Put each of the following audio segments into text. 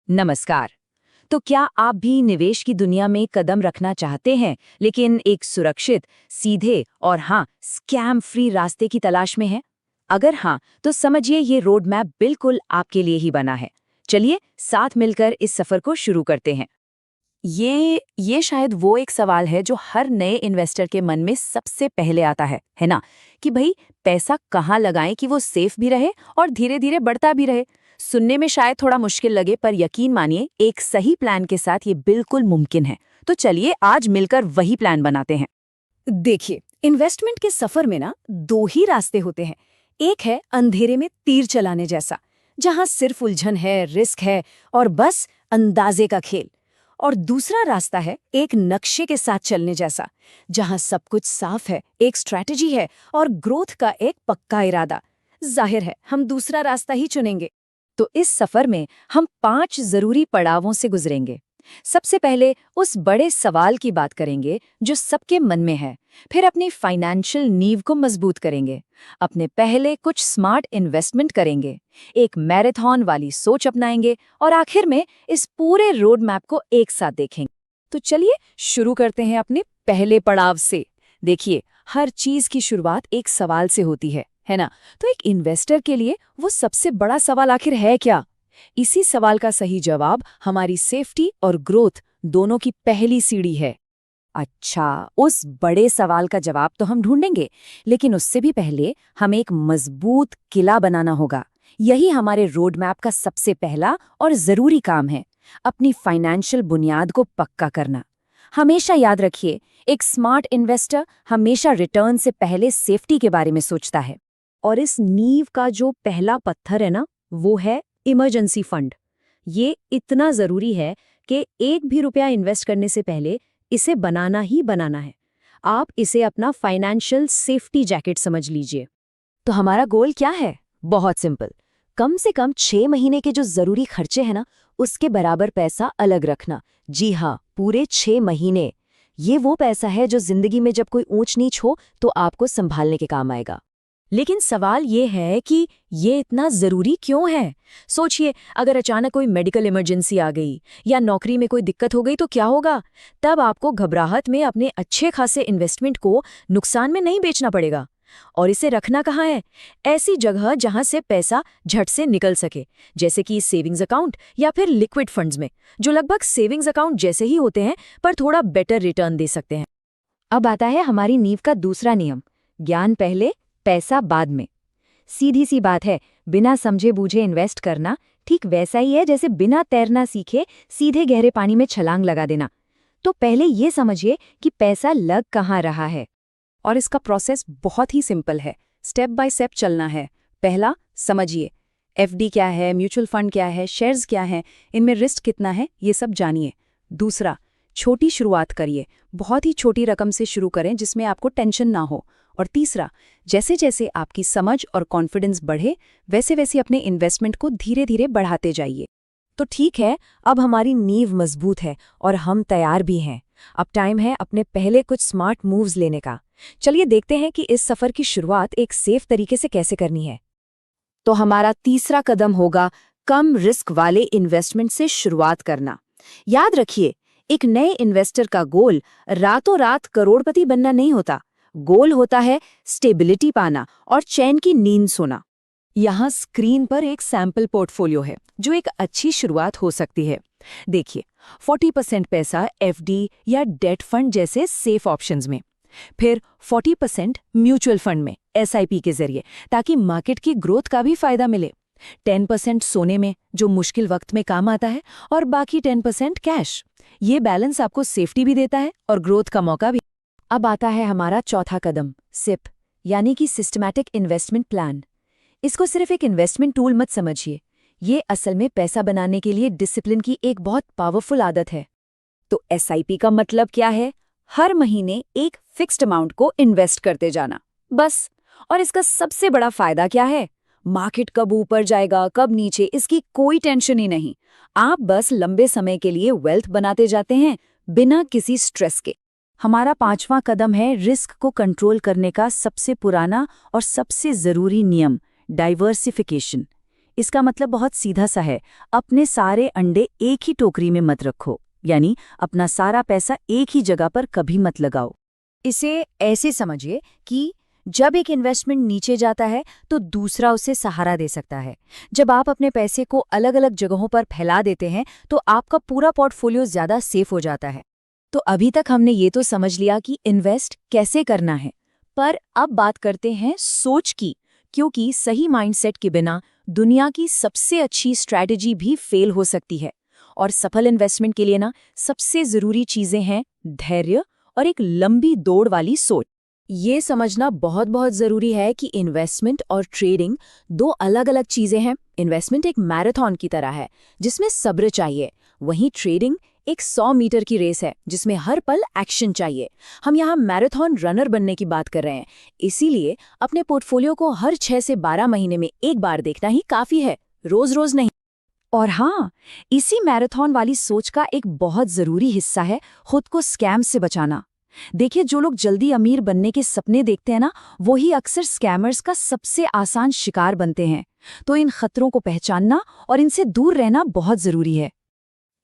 नमस्कार। तो क्या आप भी निवेश की दुनिया में कदम रखना चाहते हैं, लेकिन एक सुरक्षित, सीधे और हाँ, स्कैम फ्री रास्ते की तलाश में हैं? अगर हाँ, तो समझिए ये रोड मैप बिल्कुल आपके लिए ही बना है। चलिए साथ मिलकर इस सफर को शुरू करते हैं। ये शायद वो एक सवाल है जो हर नए इन्वेस्टर के मन में सबसे पहले आता है ना? कि भाई पैसा कहाँ लगाएं कि वो सेफ भी रहे और धीरे धीरे बढ़ता भी रहे। सुनने में शायद थोड़ा मुश्किल लगे, पर यकीन मानिए एक सही प्लान के साथ ये बिल्कुल मुमकिन है। तो चलिए आज मिलकर वही प्लान बनाते हैं। देखिए, इन्वेस्टमेंट के सफर में ना दो ही रास्ते होते हैं। एक है अंधेरे में तीर चलाने जैसा, जहां सिर्फ उलझन है, रिस्क है और बस अंदाजे का खेल। और दूसरा रास्ता है एक नक्शे के साथ चलने जैसा, जहां सब कुछ साफ है, एक स्ट्रैटेजी है और ग्रोथ का एक पक्का इरादा। जाहिर है हम दूसरा रास्ता ही चुनेंगे। तो इस सफर में हम 5 जरूरी पड़ावों से गुजरेंगे। सबसे पहले उस बड़े सवाल की बात करेंगे जो सबके मन में है, फिर अपनी फाइनेंशियल नींव को मजबूत करेंगे, अपने पहले कुछ स्मार्ट इन्वेस्टमेंट करेंगे, एक मैराथन वाली सोच अपनाएंगे और आखिर में इस पूरे रोड मैप को एक साथ देखेंगे। तो चलिए शुरू करते हैं अपने पहले पड़ाव से। देखिए, हर चीज की शुरुआत एक सवाल से होती है ना? तो एक इन्वेस्टर के लिए वो सबसे बड़ा सवाल आखिर है क्या? इसी सवाल का सही जवाब हमारी सेफ्टी और ग्रोथ दोनों की पहली सीढ़ी है। अच्छा, उस बड़े सवाल का जवाब तो हम ढूंढेंगे, लेकिन उससे भी पहले हमें एक मजबूत किला बनाना होगा। यही हमारे रोड मैप का सबसे पहला और जरूरी काम है, अपनी फाइनेंशियल बुनियाद को पक्का करना। हमेशा याद रखिए, एक स्मार्ट इन्वेस्टर हमेशा रिटर्न से पहले सेफ्टी के बारे में सोचता है। और इस नींव का जो पहला पत्थर है ना, वो है इमरजेंसी फंड। ये इतना जरूरी है कि एक भी रुपया इन्वेस्ट करने से पहले इसे बनाना ही बनाना है। आप इसे अपना फाइनेंशियल सेफ्टी जैकेट समझ लीजिए। तो हमारा गोल क्या है? बहुत सिंपल, कम से कम 6 महीने के जो जरूरी खर्चे हैं ना, उसके बराबर पैसा अलग रखना। जी हाँ, पूरे 6 महीने। ये वो पैसा है जो जिंदगी में जब कोई ऊंच नीच हो तो आपको संभालने के काम आएगा। लेकिन सवाल ये है कि ये इतना जरूरी क्यों है? सोचिए, अगर अचानक कोई मेडिकल इमरजेंसी आ गई या नौकरी में कोई दिक्कत हो गई तो क्या होगा? तब आपको घबराहट में अपने अच्छे खासे इन्वेस्टमेंट को नुकसान में नहीं बेचना पड़ेगा। और इसे रखना कहाँ है? ऐसी जगह जहां से पैसा झट से निकल सके, जैसे कि सेविंग्स अकाउंट या फिर लिक्विड फंड्स में, जो लगभग सेविंग्स अकाउंट जैसे ही होते हैं पर थोड़ा बेटर रिटर्न दे सकते हैं। अब आता है हमारी नींव का दूसरा नियम, ज्ञान पहले पैसा बाद में। सीधी सी बात है, बिना समझे बूझे इन्वेस्ट करना ठीक वैसा ही है जैसे बिना तैरना सीखे सीधे गहरे पानी में छलांग लगा देना। तो पहले ये समझिए कि पैसा लग कहाँ रहा है। और इसका प्रोसेस बहुत ही सिंपल है, स्टेप बाय स्टेप चलना है। पहला, समझिए एफडी क्या है, म्यूचुअल फंड क्या है, शेयर्स क्या है, इनमें रिस्क कितना है, ये सब जानिए। दूसरा, छोटी शुरुआत करिए, बहुत ही छोटी रकम से शुरू करें जिसमें आपको टेंशन ना हो। और तीसरा, जैसे जैसे आपकी समझ और कॉन्फिडेंस बढ़े, वैसे वैसे अपने इन्वेस्टमेंट को धीरे धीरे बढ़ाते जाइए। तो ठीक है, अब हमारी नींव मजबूत है और हम तैयार भी हैं। अब टाइम है अपने पहले कुछ स्मार्ट मूव्स लेने का। चलिए देखते हैं कि इस सफर की शुरुआत एक सेफ तरीके से कैसे करनी है। तो हमारा तीसरा कदम होगा कम रिस्क वाले इन्वेस्टमेंट से शुरुआत करना। याद रखिए, एक नए इन्वेस्टर का गोल रातों रात करोड़पति बनना नहीं होता। गोल होता है स्टेबिलिटी पाना और चैन की नींद सोना। यहाँ स्क्रीन पर एक सैंपल पोर्टफोलियो है जो एक अच्छी शुरुआत हो सकती है। देखिए, 40% पैसा एफडी या डेट फंड जैसे सेफ ऑप्शंस में, फिर 40% म्यूचुअल फंड में एसआईपी के जरिए, ताकि मार्केट की ग्रोथ का भी फायदा मिले। 10% सोने में जो मुश्किल वक्त में काम आता है, और बाकी 10% कैश। ये बैलेंस आपको सेफ्टी भी देता है और ग्रोथ का मौका भी। अब आता है हमारा चौथा कदम, सिप, यानी कि सिस्टमैटिक इन्वेस्टमेंट प्लान। इसको सिर्फ एक इन्वेस्टमेंट टूल मत समझिए, ये असल में पैसा बनाने के लिए डिसिप्लिन की एक बहुत पावरफुल आदत है। तो एसआईपी का मतलब क्या है? हर महीने एक फिक्स्ड अमाउंट को इन्वेस्ट करते जाना, बस। और इसका सबसे बड़ा फायदा क्या है? मार्केट कब ऊपर जाएगा, कब नीचे, इसकी कोई टेंशन ही नहीं। आप बस लंबे समय के लिए वेल्थ बनाते जाते हैं, बिना किसी स्ट्रेस के। हमारा पांचवां कदम है रिस्क को कंट्रोल करने का सबसे पुराना और सबसे जरूरी नियम, डाइवर्सिफिकेशन। इसका मतलब बहुत सीधा सा है, अपने सारे अंडे एक ही टोकरी में मत रखो, यानी अपना सारा पैसा एक ही जगह पर कभी मत लगाओ। इसे ऐसे समझिए कि जब एक इन्वेस्टमेंट नीचे जाता है तो दूसरा उसे सहारा दे सकता है। जब आप अपने पैसे को अलग अलग जगहों पर फैला देते हैं तो आपका पूरा पोर्टफोलियो ज्यादा सेफ हो जाता है। तो अभी तक हमने ये तो समझ लिया कि इन्वेस्ट कैसे करना है, पर अब बात करते हैं सोच की, क्योंकि सही माइंडसेट के बिना दुनिया की सबसे अच्छी स्ट्रैटेजी भी फेल हो सकती है। और सफल इन्वेस्टमेंट के लिए ना सबसे जरूरी चीजें हैं धैर्य और एक लंबी दौड़ वाली सोच। ये समझना बहुत बहुत जरूरी है कि इन्वेस्टमेंट और ट्रेडिंग दो अलग अलग चीजें हैं। इन्वेस्टमेंट एक मैराथन की तरह है जिसमें सब्र चाहिए, वहीं ट्रेडिंग एक 100 मीटर की रेस है जिसमें हर पल एक्शन चाहिए। हम यहाँ मैराथन रनर बनने की बात कर रहे हैं, इसीलिए अपने पोर्टफोलियो को हर 6 से 12 महीने में एक बार देखना ही काफी है, रोज रोज नहीं। और हाँ, इसी मैराथन वाली सोच का एक बहुत जरूरी हिस्सा है खुद को स्कैम से बचाना। देखिए, जो लोग जल्दी अमीर बनने के सपने देखते हैं ना, वही अक्सर स्कैमर्स का सबसे आसान शिकार बनते हैं। तो इन खतरों को पहचानना और इनसे दूर रहना बहुत जरूरी है।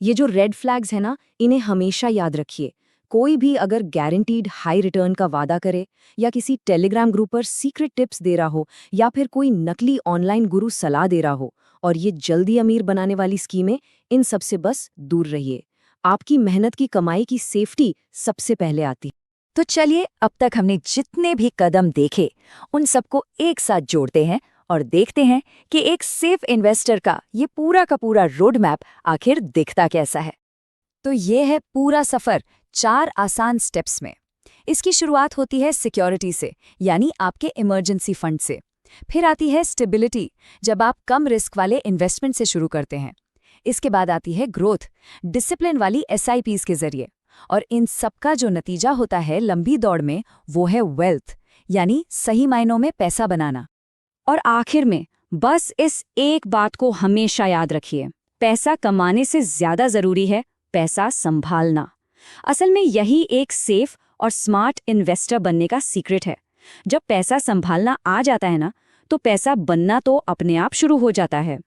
ये जो रेड फ्लैग्स हैं ना, इन्हें हमेशा याद रखिए। कोई भी अगर गारंटीड हाई रिटर्न का वादा करे, या किसी टेलीग्राम ग्रुप पर सीक्रेट टिप्स दे रहा हो, या फिर कोई नकली ऑनलाइन गुरु सलाह दे रहा हो, और ये जल्दी अमीर बनाने वाली स्कीमें, इन सबसे बस दूर रहिए। आपकी मेहनत की कमाई की सेफ्टी सबसे पहले आती। तो चलिए, अब तक हमने जितने भी कदम देखे उन सबको एक साथ जोड़ते हैं और देखते हैं कि एक सेफ इन्वेस्टर का ये पूरा का पूरा रोड मैप आखिर दिखता कैसा है। तो ये है पूरा सफर 4 आसान स्टेप्स में। इसकी शुरुआत होती है सिक्योरिटी से, यानी आपके इमरजेंसी फंड से। फिर आती है स्टेबिलिटी, जब आप कम रिस्क वाले इन्वेस्टमेंट से शुरू करते हैं। इसके बाद आती है ग्रोथ, डिसिप्लिन वाली SIPs के जरिए। और इन सबका जो नतीजा होता है लंबी दौड़ में, वो है वेल्थ, यानी सही मायनों में पैसा बनाना। और आखिर में बस इस एक बात को हमेशा याद रखिए, पैसा कमाने से ज्यादा जरूरी है पैसा संभालना। असल में यही एक सेफ और स्मार्ट इन्वेस्टर बनने का सीक्रेट है। जब पैसा संभालना आ जाता है ना, तो पैसा बनना तो अपने आप शुरू हो जाता है।